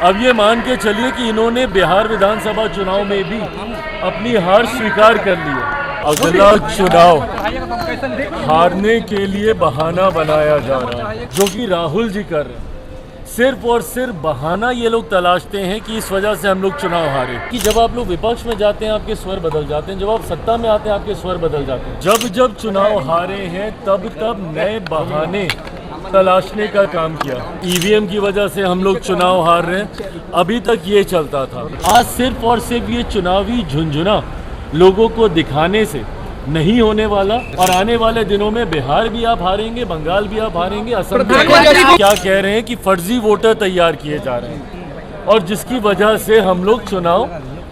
अब ये मान के चलिए कि इन्होंने बिहार विधानसभा चुनाव में भी अपनी हार स्वीकार कर ली है। अगला चुनाव हारने के लिए बहाना बनाया जा रहा है, जो कि राहुल जी कर रहे हैं। सिर्फ और सिर्फ बहाना ये लोग तलाशते हैं कि इस वजह से हम लोग चुनाव हारे। कि जब आप लोग विपक्ष में जाते हैं आपके स्वर बदल जाते हैं, जब आप सत्ता में आते हैं आपके स्वर बदल जाते हैं। जब जब चुनाव हारे हैं तब तब नए बहाने तलाशने का काम किया। ईवीएम की वजह से हम लोग चुनाव हार रहे हैं, अभी तक ये चलता था। आज सिर्फ और सिर्फ ये चुनावी झुंझुना लोगों को दिखाने से नहीं होने वाला, और आने वाले दिनों में बिहार भी आप हारेंगे, बंगाल भी आप हारेंगे, असम भी। क्या कह रहे हैं कि फर्जी वोटर तैयार किए जा रहे हैं और जिसकी वजह से हम लोग चुनाव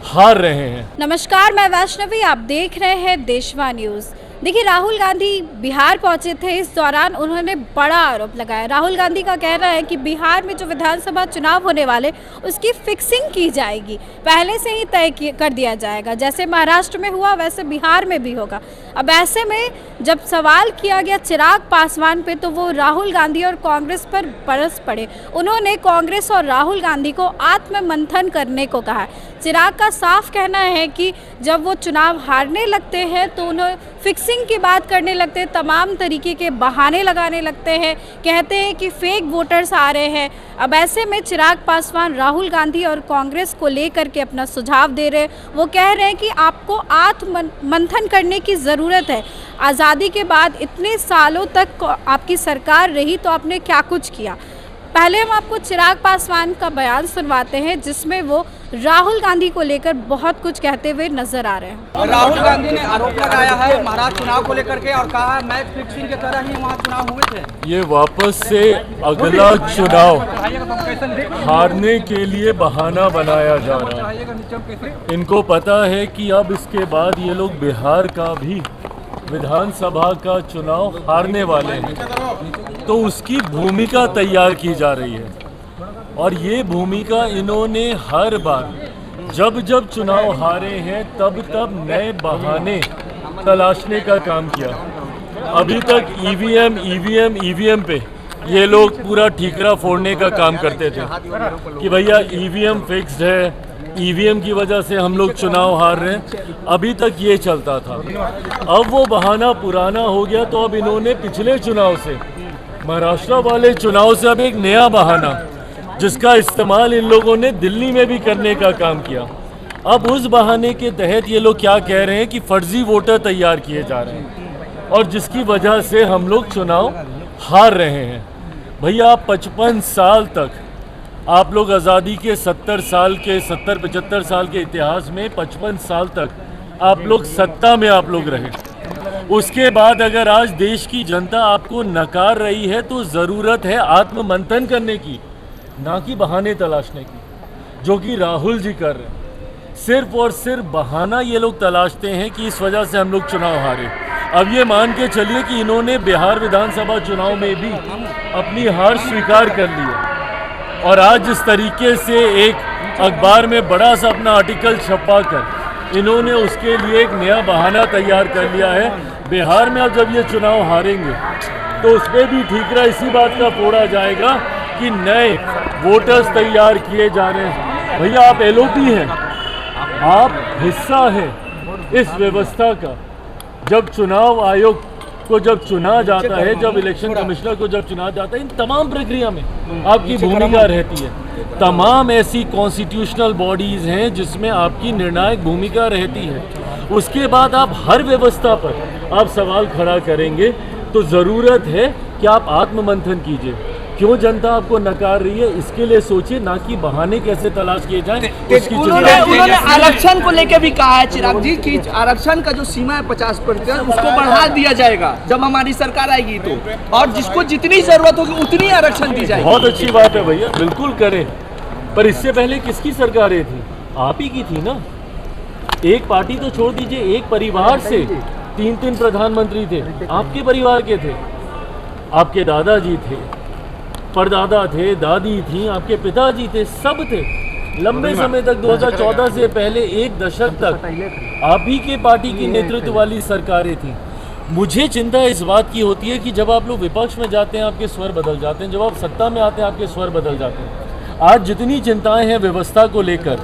हार रहे हैं। नमस्कार, मैं वैष्णवी, आप देख रहे हैं देशवा न्यूज़। देखिए, राहुल गांधी बिहार पहुंचे थे। इस दौरान उन्होंने बड़ा आरोप लगाया। राहुल गांधी का कहना है कि बिहार में जो विधानसभा चुनाव होने वाले उसकी फिक्सिंग की जाएगी, पहले से ही तय कर दिया जाएगा। जैसे महाराष्ट्र में हुआ वैसे बिहार में भी होगा। अब ऐसे में जब सवाल किया गया चिराग पासवान पे तो वो राहुल गांधी और कांग्रेस पर बरस पड़े। उन्होंने कांग्रेस और राहुल गांधी को आत्ममंथन करने को कहा। चिराग का साफ कहना है कि जब वो चुनाव हारने लगते हैं तो उन्हें फिक्सिंग की बात करने लगते हैं, तमाम तरीके के बहाने लगाने लगते हैं, कहते हैं कि फेक वोटर्स आ रहे हैं। अब ऐसे में चिराग पासवान राहुल गांधी और कांग्रेस को लेकर के अपना सुझाव दे रहे हैं। वो कह रहे हैं कि आपको आत्ममंथन करने की ज़रूरत है। आज़ादी के बाद इतने सालों तक आपकी सरकार रही तो आपने क्या कुछ किया। पहले हम आपको चिराग पासवान का बयान सुनवाते हैं जिसमें वो राहुल गांधी को लेकर बहुत कुछ कहते हुए नजर आ रहे हैं। राहुल गांधी ने आरोप लगाया है महाराष्ट्र चुनाव को लेकर के और कहा मैच फिक्सिंग की तरह ही वहाँ चुनाव हुए थे। ये वापस से अगला चुनाव हारने के लिए बहाना बनाया जा रहा है। इनको पता है कि अब इसके बाद ये लोग बिहार का भी विधानसभा का चुनाव हारने वाले हैं, तो उसकी भूमिका तैयार की जा रही है। और ये भूमिका इन्होंने हर बार जब जब चुनाव हारे हैं तब तब नए बहाने तलाशने का काम किया। अभी तक ईवीएम पे ये लोग पूरा ठीकरा फोड़ने का काम करते थे कि भैया ईवीएम फिक्स्ड है, ईवीएम की वजह से हम लोग चुनाव हार रहे हैं, अभी तक ये चलता था। अब वो बहाना पुराना हो गया, तो अब इन्होंने पिछले चुनाव से, महाराष्ट्र वाले चुनाव से अब एक नया बहाना जिसका इस्तेमाल इन लोगों ने दिल्ली में भी करने का काम किया। अब उस बहाने के तहत ये लोग क्या कह रहे हैं कि फर्जी वोटर तैयार किए जा रहे हैं और जिसकी वजह से हम लोग चुनाव हार रहे हैं। भैया, 55 साल तक आप लोग आज़ादी के 70-75 साल के इतिहास में 55 साल तक आप लोग सत्ता में आप लोग रहे। उसके बाद अगर आज देश की जनता आपको नकार रही है तो ज़रूरत है आत्ममंथन करने की, ना कि बहाने तलाशने की, जो कि राहुल जी कर रहे हैं। सिर्फ और सिर्फ बहाना ये लोग तलाशते हैं कि इस वजह से हम लोग चुनाव हारे। अब ये मान के चलिए कि इन्होंने बिहार विधानसभा चुनाव में भी अपनी हार स्वीकार कर ली है। और आज जिस तरीके से एक अखबार में बड़ा सा अपना आर्टिकल छपवा कर इन्होंने उसके लिए एक नया बहाना तैयार कर लिया है। बिहार में अब जब ये चुनाव हारेंगे तो उस पर भी ठीकरा इसी बात का फोड़ा जाएगा कि नए वोटर्स तैयार किए जा रहे हैं। भैया, आप एलओपी हैं, आप हिस्सा हैं इस व्यवस्था का। जब चुनाव आयोग को जब चुना जाता है, जब इलेक्शन कमिश्नर को जब चुना जाता है, इन तमाम प्रक्रिया में आपकी भूमिका रहती है। तमाम ऐसी कॉन्स्टिट्यूशनल बॉडीज़ हैं जिसमें आपकी निर्णायक भूमिका रहती है। उसके बाद आप हर व्यवस्था पर आप सवाल खड़ा करेंगे तो ज़रूरत है कि आप आत्ममंथन कीजिए। क्यों जनता आपको नकार रही है इसके लिए सोचिए, ना कि बहाने कैसे तलाश किए जाएं उसकी चिंता। उन्होंने आरक्षण को लेकर भी कहा है चिराग जी कि आरक्षण का जो सीमा है 50% उसको बढ़ा दिया जाएगा जब हमारी सरकार आएगी तो, और जिसको जितनी जरूरत होगी उतनी आरक्षण दी जाएगी। बहुत अच्छी बात है भैया, बिल्कुल करें। पर इससे पहले किसकी सरकारें थी? आप ही की थी ना। एक पार्टी तो छोड़ दीजिए, एक परिवार से 3 प्रधानमंत्री थे, आपके परिवार के थे। आपके दादाजी थे, परदादा थे, दादी थी, आपके पिताजी थे, सब थे। लंबे समय तक 2014 से पहले एक दशक तक आप ही के पार्टी की नेतृत्व वाली सरकारें थी। मुझे चिंता इस बात की होती है कि जब आप लोग विपक्ष में जाते हैं आपके स्वर बदल जाते हैं, जब आप सत्ता में आते हैं आपके स्वर बदल जाते हैं। आज जितनी चिंताएं हैं व्यवस्था को लेकर,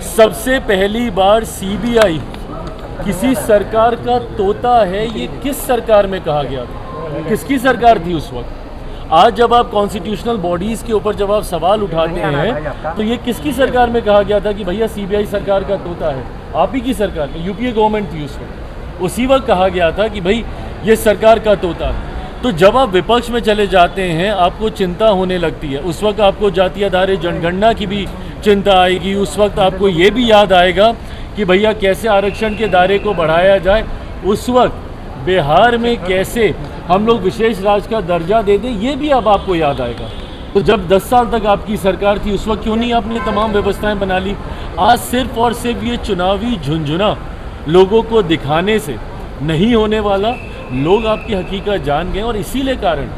सबसे पहली बार सीबीआई किसी सरकार का तोता है, ये किस सरकार में कहा गया था? किसकी सरकार थी उस वक्त? आज जब आप कॉन्स्टिट्यूशनल बॉडीज़ के ऊपर जब आप सवाल उठाते हैं तो ये किसकी सरकार में कहा गया था कि भैया सीबीआई सरकार का तोता है? आप ही की सरकार में, यूपीए गवर्नमेंट थी उस वक्त, उसी वक्त कहा गया था कि भाई ये सरकार का तोता है। तो जब आप विपक्ष में चले जाते हैं आपको चिंता होने लगती है, उस वक्त आपको जाति आधारित जनगणना की भी चिंता आएगी, उस वक्त आपको ये भी याद आएगा कि भैया कैसे आरक्षण के दायरे को बढ़ाया जाए, उस वक्त बिहार में कैसे हम लोग विशेष राज्य का दर्जा दे दें, ये भी अब आपको याद आएगा। तो जब 10 साल तक आपकी सरकार थी उस वक्त क्यों नहीं आपने तमाम व्यवस्थाएं बना ली? आज सिर्फ और सिर्फ ये चुनावी झुंझुना लोगों को दिखाने से नहीं होने वाला, लोग आपकी हकीकत जान गए और इसीलिए कारण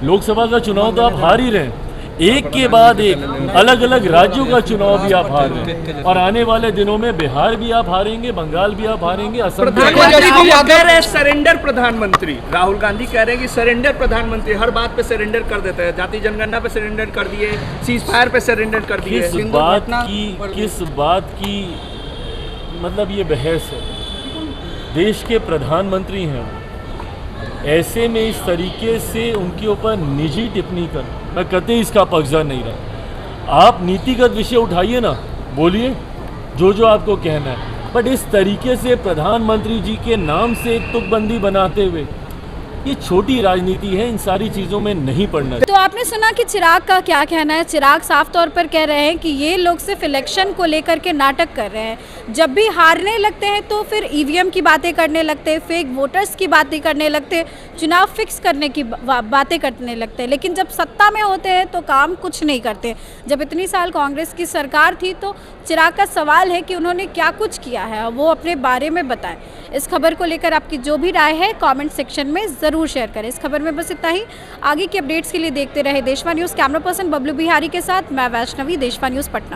लोकसभा का चुनाव तो आप हार ही रहे हैं, एक के बाद एक अलग अलग राज्यों का चुनाव भी आप हार रहे हैं और आने वाले दिनों में बिहार भी आप हारेंगे, बंगाल भी आप हारेंगे, असम भी। प्रधानमंत्री कह रहे हैं सरेंडर प्रधानमंत्री, राहुल गांधी कह रहे हैं कि सरेंडर प्रधानमंत्री, हर बात पे सरेंडर कर देते हैं, जाति जनगणना पे सरेंडर कर दिए, सीज फायर पे सरेंडर कर दिए। किस बात की मतलब ये बहस है? देश के प्रधानमंत्री हैं, ऐसे में इस तरीके से उनके ऊपर निजी टिप्पणी कर, मैं कतई इसका पक्षधर नहीं रहा। आप नीतिगत विषय उठाइए ना, बोलिए जो आपको कहना है, बट इस तरीके से प्रधानमंत्री जी के नाम से तुकबंदी बनाते हुए, ये छोटी राजनीति है, इन सारी चीज़ों में नहीं पड़ना चाहिए। तो आपने सुना कि चिराग का क्या कहना है। चिराग साफ तौर पर कह रहे हैं कि ये लोग सिर्फ इलेक्शन को लेकर के नाटक कर रहे हैं, जब भी हारने लगते हैं तो फिर ईवीएम की बातें करने लगते हैं, फेक वोटर्स की बातें करने लगते हैं, चुनाव फिक्स करने की बातें करने लगते हैं, लेकिन जब सत्ता में होते हैं तो काम कुछ नहीं करते। जब इतनी साल कांग्रेस की सरकार थी तो चिराग का सवाल है कि उन्होंने क्या कुछ किया है, वो अपने बारे में बताएं। इस खबर को लेकर आपकी जो भी राय है कमेंट सेक्शन में ज़रूर शेयर करें। इस खबर में बस इतना ही। आगे की अपडेट्स के लिए देखते रहे देशवा news. Camera person Bablu Bihari के साथ मैं वैष्णवी, देशवा न्यूज़ पटना।